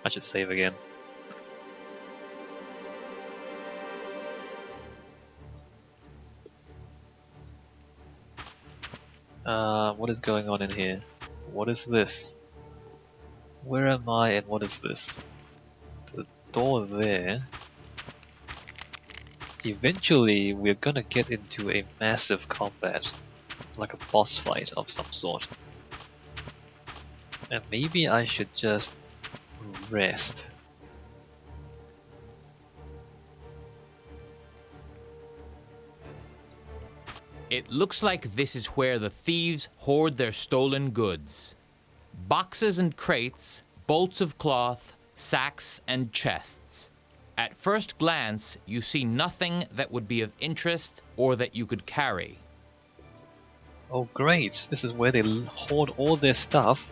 I should save again. What is going on in here? What is this? Where am I and what is this? There's a door there. Eventually, we're gonna get into a massive combat, like a boss fight of some sort. And maybe I should just rest. It looks like this is where the thieves hoard their stolen goods. Boxes and crates, bolts of cloth, sacks and chests. At first glance, you see nothing that would be of interest or that you could carry. Oh great, this is where they hoard all their stuff,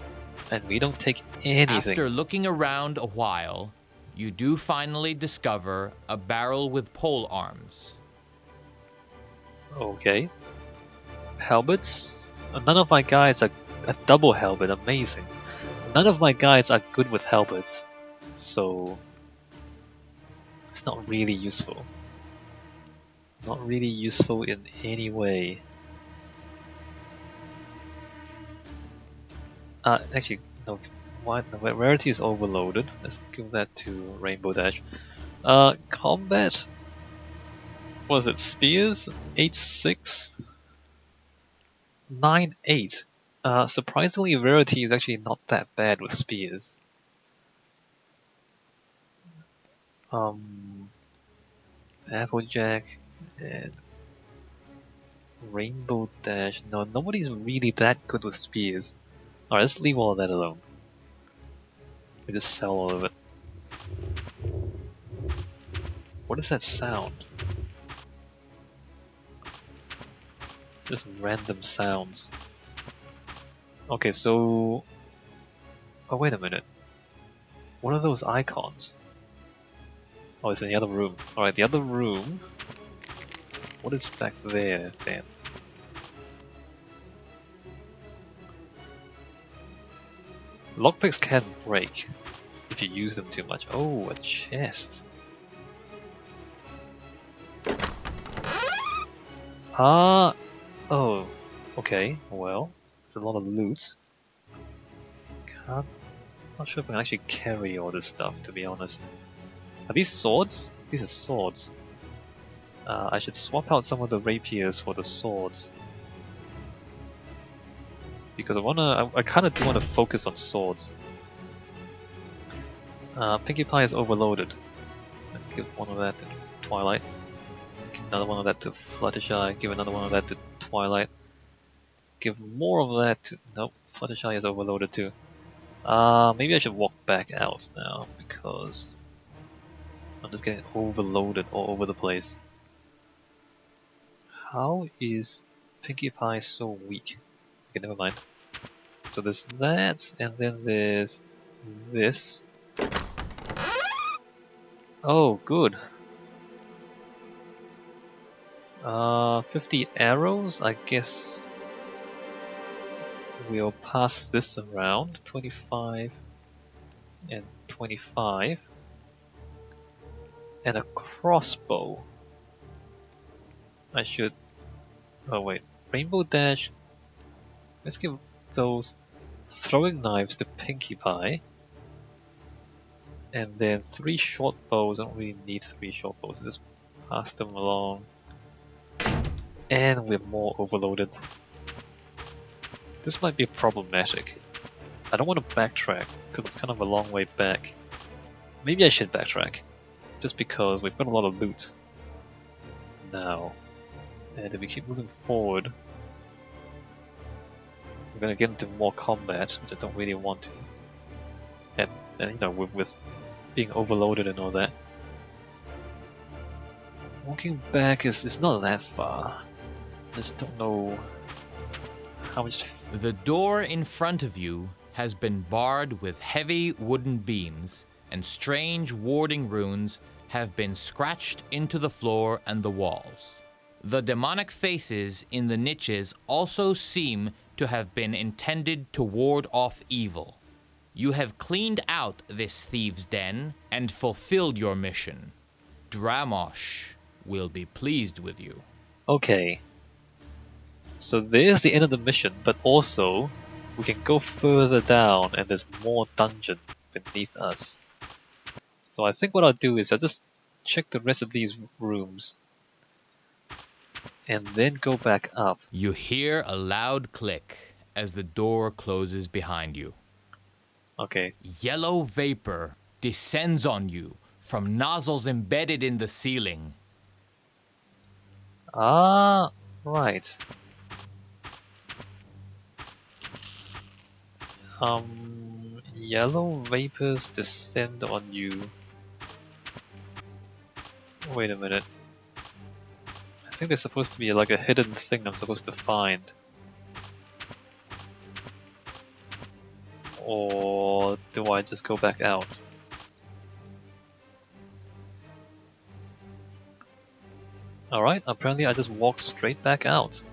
and we don't take anything. After looking around a while, you do finally discover a barrel with pole arms. Okay. Halberds? None of my guys are a double halberd, amazing. None of my guys are good with halberds, so it's not really useful. Not really useful in any way. Actually, no. Why? No, rarity is overloaded. Let's give that to Rainbow Dash. Combat. What is it? Spears? 8-6? 9-8. Surprisingly, rarity is actually not that bad with spears. Applejack and Rainbow Dash. No, nobody's really that good with spears. Alright, let's leave all of that alone. We just sell all of it. What is that sound? Just random sounds. Okay, so... Oh, wait a minute. What are those icons? Oh, it's in the other room. Alright, the other room. What is back there, then? Lockpicks can break if you use them too much. Oh, a chest. Ah, oh, okay, well, it's a lot of loot. Not sure if I can actually carry all this stuff, to be honest. Are these swords? These are swords. I should swap out some of the rapiers for the swords. Because I kind of do want to focus on swords. Pinkie Pie is overloaded. Let's give one of that to Twilight. Give another one of that to Fluttershy. Give another one of that to Twilight. Give more of that to... Nope, Fluttershy is overloaded too. Maybe I should walk back out now because I'm just getting overloaded all over the place. How is Pinkie Pie so weak? Okay, never mind. So there's that, and then there's this. Oh, good. 50 arrows, I guess we'll pass this around. 25 and 25. And a crossbow. I should... Oh wait, Rainbow Dash. Let's give those throwing knives to Pinkie Pie. And then 3 short bows. I don't really need 3 short bows. Just pass them along. And we're more overloaded. This might be problematic. I don't want to backtrack because it's kind of a long way back. Maybe I should backtrack. Just because we've got a lot of loot now. And if we keep moving forward, we're gonna get into more combat, which I don't really want to. And you know, with being overloaded and all that. Walking back is not that far. I just don't know how much... The door in front of you has been barred with heavy wooden beams, and strange warding runes have been scratched into the floor and the walls. The demonic faces in the niches also seem to have been intended to ward off evil. You have cleaned out this thieves' den and fulfilled your mission. Dramosh will be pleased with you. Okay. So there's the end of the mission, but also we can go further down and there's more dungeon beneath us. So I think what I'll do is I'll just check the rest of these rooms and then go back up. You hear a loud click as the door closes behind you. Okay. Yellow vapor descends on you from nozzles embedded in the ceiling. Ah, right. Yellow vapors descend on you. Wait a minute. I think there's supposed to be like a hidden thing I'm supposed to find. Or do I just go back out? Alright, apparently I just walked straight back out.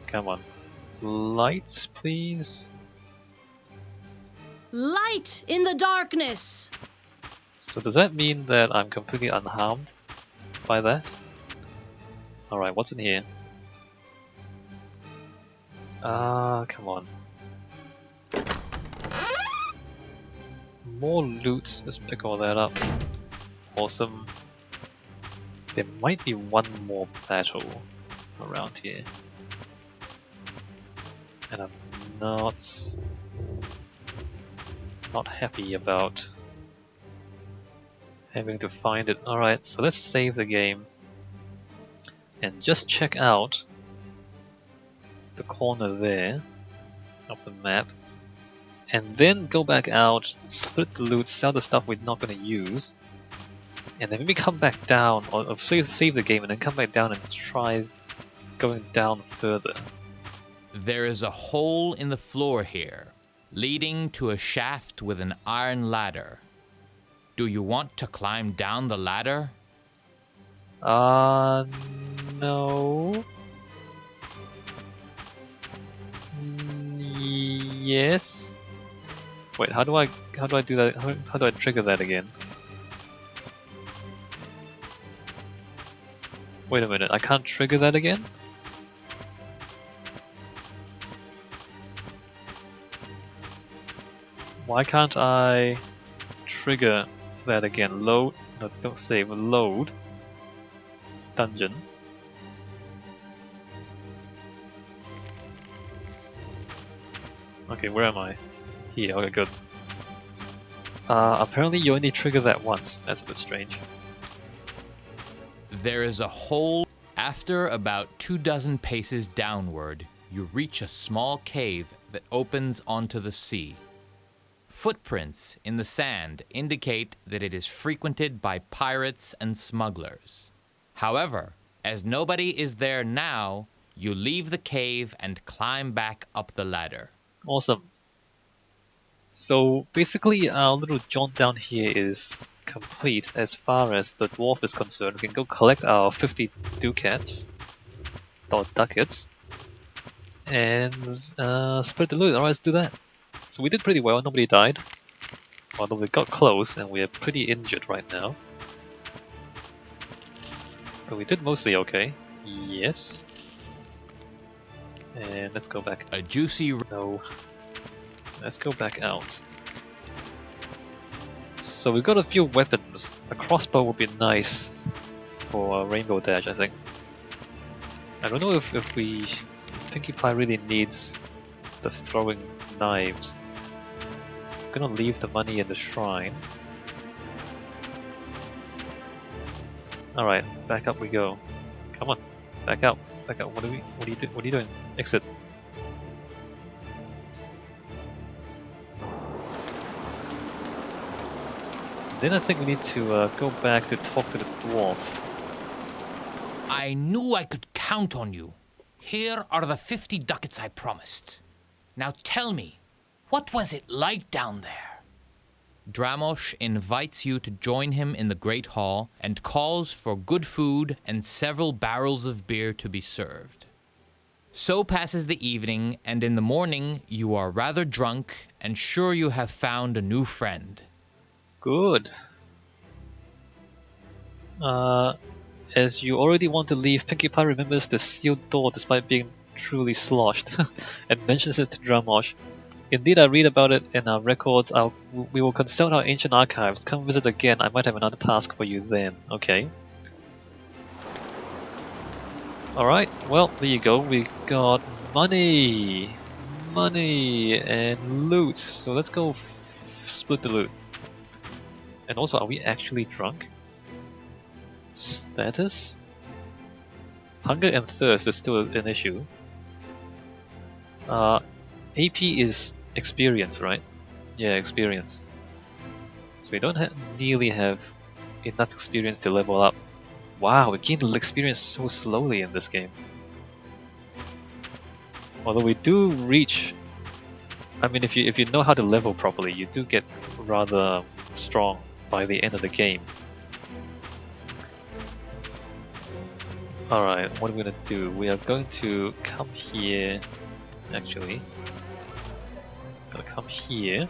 Come on. Lights, please? Light in the darkness! So does that mean that I'm completely unharmed by that? Alright, what's in here? Come on. More loot, let's pick all that up. Awesome. There might be one more battle around here. And I'm not happy about having to find it. Alright, so let's save the game and just check out the corner there of the map and then go back out, split the loot, sell the stuff we're not going to use, and then maybe come back down or save the game and then come back down and try going down further. There is a hole in the floor here, leading to a shaft with an iron ladder. Do you want to climb down the ladder? No. Yes. Wait, how do I do that? How do I trigger that again? Wait a minute, I can't trigger that again? Why can't I trigger that again? Load, no, don't save, load dungeon. Okay, where am I? Here, okay, good. Apparently you only trigger that once. That's a bit strange. There is a hole. After about 24 paces downward, you reach a small cave that opens onto the sea. Footprints in the sand indicate that it is frequented by pirates and smugglers. However, as nobody is there now, you leave the cave and climb back up the ladder. Awesome. So basically our little jaunt down here is complete as far as the dwarf is concerned. We can go collect our 50 ducats, or ducats, and spread the loot. Alright, let's do that. So we did pretty well, nobody died. Although we got close and we are pretty injured right now. But we did mostly okay. Yes. And let's go back. A juicy... No. Let's go back out. So we've got a few weapons. A crossbow would be nice for a rainbow dash, I think. I don't know if Pinkie Pie really needs the throwing knives. I'm gonna leave the money in the shrine. Alright, back up we go. Come on, back out, back out. What are you doing? Exit. Then I think we need to go back to talk to the dwarf. I knew I could count on you. Here are the 50 ducats I promised. Now tell me, what was it like down there? Dramosh invites you to join him in the Great Hall and calls for good food and several barrels of beer to be served. So passes the evening, and in the morning you are rather drunk and sure you have found a new friend. Good. As you already want to leave, Pinkie Pie remembers the sealed door despite being truly sloshed, and mentions it to Dramosh. Indeed, I read about it in our records. We will consult our ancient archives. Come visit again. I might have another task for you then. Okay. Alright, well, there you go. We got money. Money and loot. So let's go split the loot. And also, are we actually drunk? Status? Hunger and thirst is still an issue. AP is experience, right? Yeah, experience. So we don't nearly have enough experience to level up. Wow, we gain experience so slowly in this game. Although we do reach... I mean, if you know how to level properly, you do get rather strong by the end of the game. Alright, what are we gonna do? We are going to come here... Actually... Gonna come here.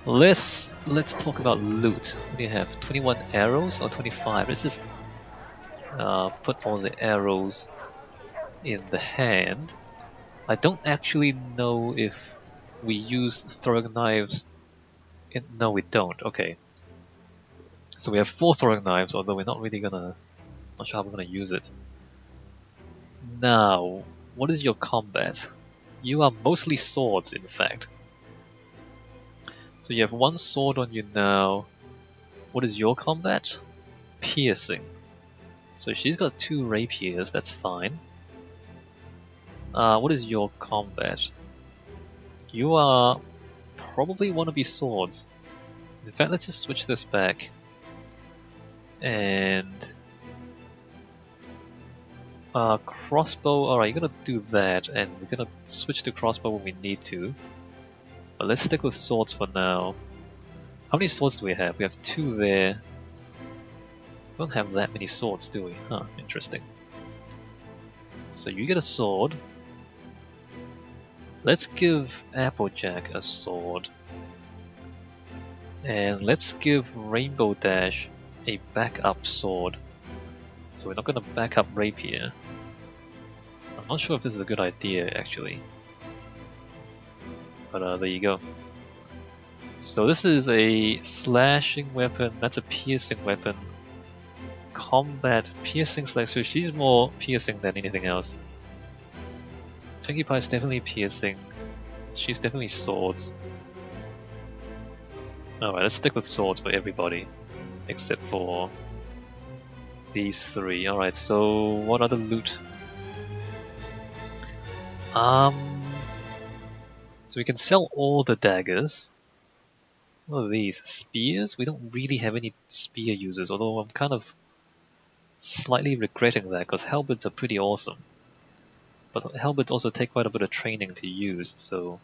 Let's talk about loot. What do you have? 21 arrows or 25? Let's just put all the arrows in the hand. I don't actually know if we use throwing knives. No, we don't. Okay. So we have 4 throwing knives, although we're not really gonna... Not sure how we're gonna use it. Now, what is your combat? You are mostly swords, in fact. So you have 1 sword on you now. What is your combat? Piercing. So she's got 2 rapiers, that's fine. What is your combat? You are probably want to be swords. In fact, let's just switch this back. And... crossbow, alright, you're gonna do that, and we're gonna switch to crossbow when we need to. But let's stick with swords for now. How many swords do we have? We have 2 there. We don't have that many swords, do we? Huh, interesting. So you get a sword. Let's give Applejack a sword. And let's give Rainbow Dash a backup sword. So we're not going to back up Rapier. I'm not sure if this is a good idea, actually. But there you go. So this is a slashing weapon, that's a piercing weapon. Combat, piercing slash, so she's more piercing than anything else. Pinkie Pie is definitely piercing. She's definitely swords. Alright, let's stick with swords for everybody. Except for these 3. Alright, so what other loot? So we can sell all the daggers. What are these? Spears? We don't really have any spear users, although I'm kind of slightly regretting that because halberds are pretty awesome. But halberds also take quite a bit of training to use, so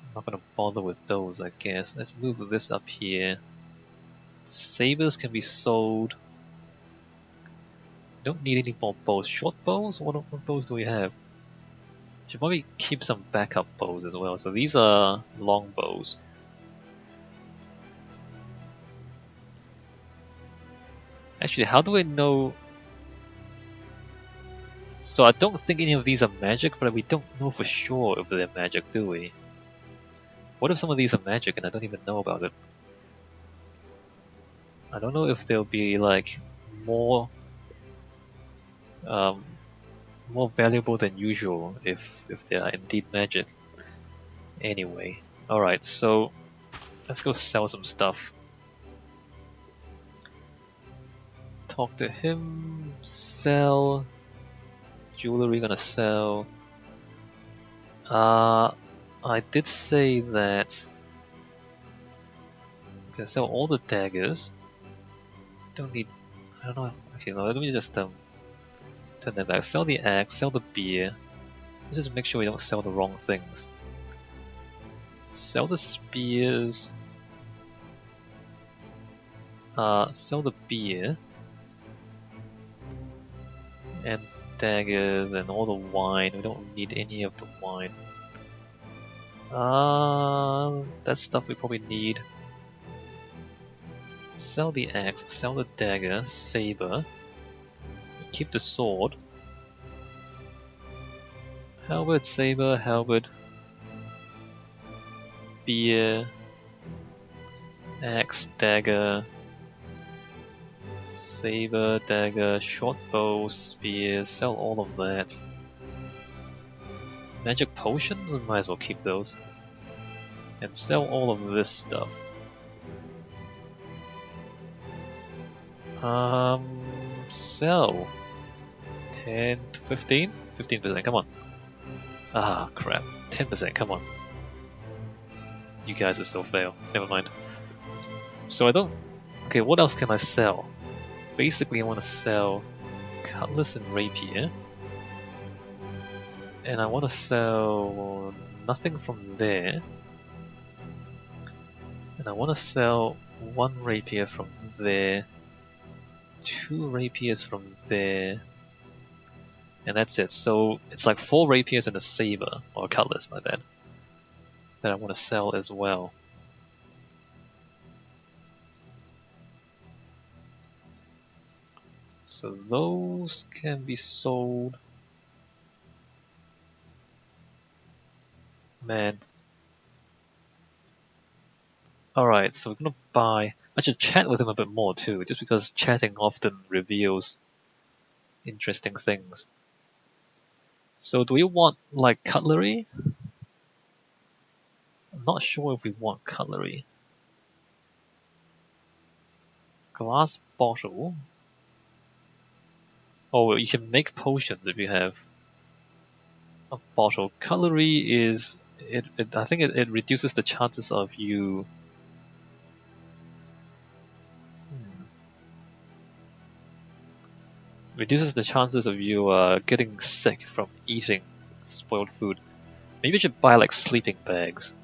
I'm not going to bother with those, I guess. Let's move this up here. Sabers can be sold. Don't need any more bows. Short bows? What bows do we have? Should probably keep some backup bows as well. So these are long bows. Actually, how do I know? So I don't think any of these are magic, but we don't know for sure if they're magic, do we? What if some of these are magic and I don't even know about it? I don't know if they'll be like more more valuable than usual if they are indeed magic. Anyway, alright, so let's go sell some stuff. Talk to him, sell, jewelry gonna sell. I did say that we can sell all the daggers. Don't need, I don't know, actually no, let me just turn that back. Sell the axe, sell the beer. Let's just make sure we don't sell the wrong things. Sell the spears. Sell the beer. And daggers and all the wine. We don't need any of the wine. That stuff we probably need. Sell the axe, sell the dagger, saber. Keep the sword. Halberd, saber, halberd. Spear. Axe, dagger. Saber, dagger, short bow, spear. Sell all of that. Magic potions? We might as well keep those. And sell all of this stuff. Sell 10 to 15? 15%, come on. Ah, crap. 10%, come on. You guys are so fail. Never mind. So I don't... Okay, what else can I sell? Basically, I want to sell cutlass and rapier. And I want to sell nothing from there. And I want to sell 1 rapier from there. 2 rapiers from there, and that's it. So it's like 4 rapiers and a saber, or a cutlass, my bad, that I want to sell as well. So those can be sold. Man. Alright, so we're gonna buy... I should chat with him a bit more too, just because chatting often reveals interesting things. So do we want, like, cutlery? I'm not sure if we want cutlery. Glass bottle? Oh, you can make potions if you have a bottle. Cutlery is... I think it reduces the chances of you... Reduces the chances of you getting sick from eating spoiled food. Maybe I should buy like sleeping bags.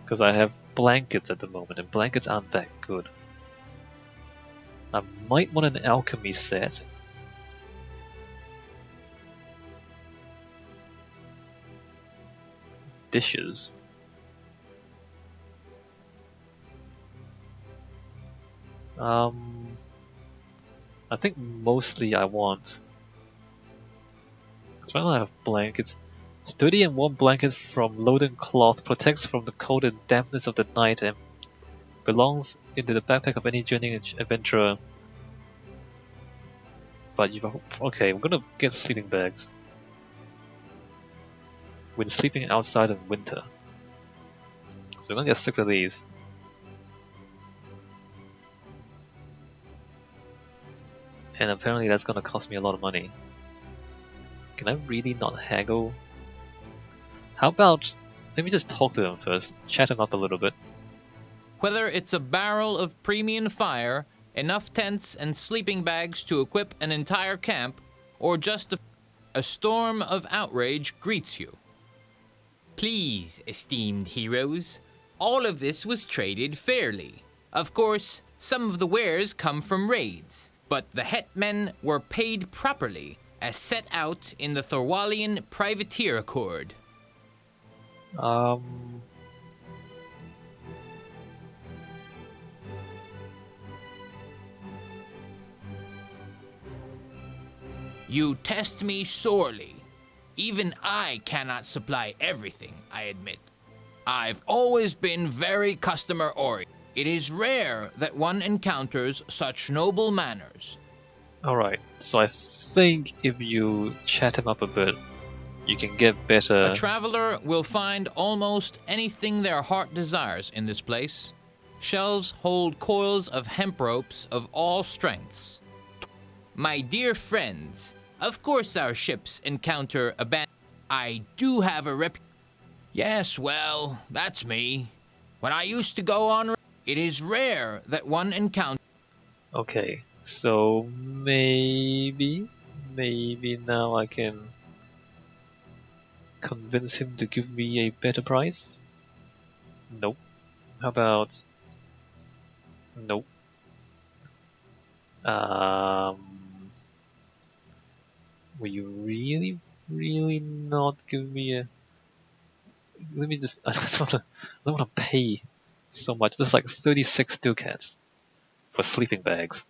Because I have blankets at the moment, and blankets aren't that good. I might want an alchemy set. Dishes. I think mostly I want... Because right now I have blankets. Sturdy and warm blanket from loading cloth protects from the cold and dampness of the night and belongs into the backpack of any journeying adventurer. But you've... Okay, we're gonna get sleeping bags. When sleeping outside in winter. So we're gonna get 6 of these. And apparently that's gonna cost me a lot of money. Can I really not haggle? How about... Let me just talk to him first, chat him up a little bit. Whether it's a barrel of premium fire, enough tents and sleeping bags to equip an entire camp, or just a storm of outrage greets you. Please, esteemed heroes, all of this was traded fairly. Of course, some of the wares come from raids, but the hetmen were paid properly, as set out in the Thorwalian Privateer Accord. You test me sorely. Even I cannot supply everything, I admit. I've always been very customer-oriented. It is rare that one encounters such noble manners. Alright, so I think if you chat him up a bit, you can get better... A traveler will find almost anything their heart desires in this place. Shelves hold coils of hemp ropes of all strengths. My dear friends, of course our ships encounter I do have a Yes, well, that's me. When I used to go on... It is rare that one encounters... Okay, so maybe now I can convince him to give me a better price? Nope. How about... Nope. Will you really, really not give me a... Let me just... I don't wanna pay so much. There's like 36 ducats for sleeping bags.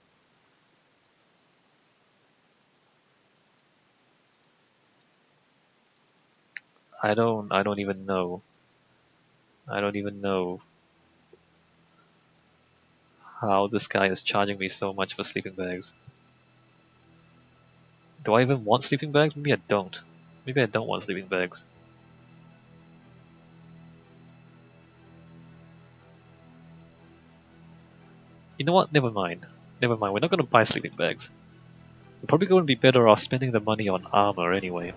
I don't even know. I don't even know how this guy is charging me so much for sleeping bags. Do I even want sleeping bags? Maybe I don't. Maybe I don't want sleeping bags. You know what? Never mind. Never mind. We're not going to buy sleeping bags. We're probably going to be better off spending the money on armor anyway.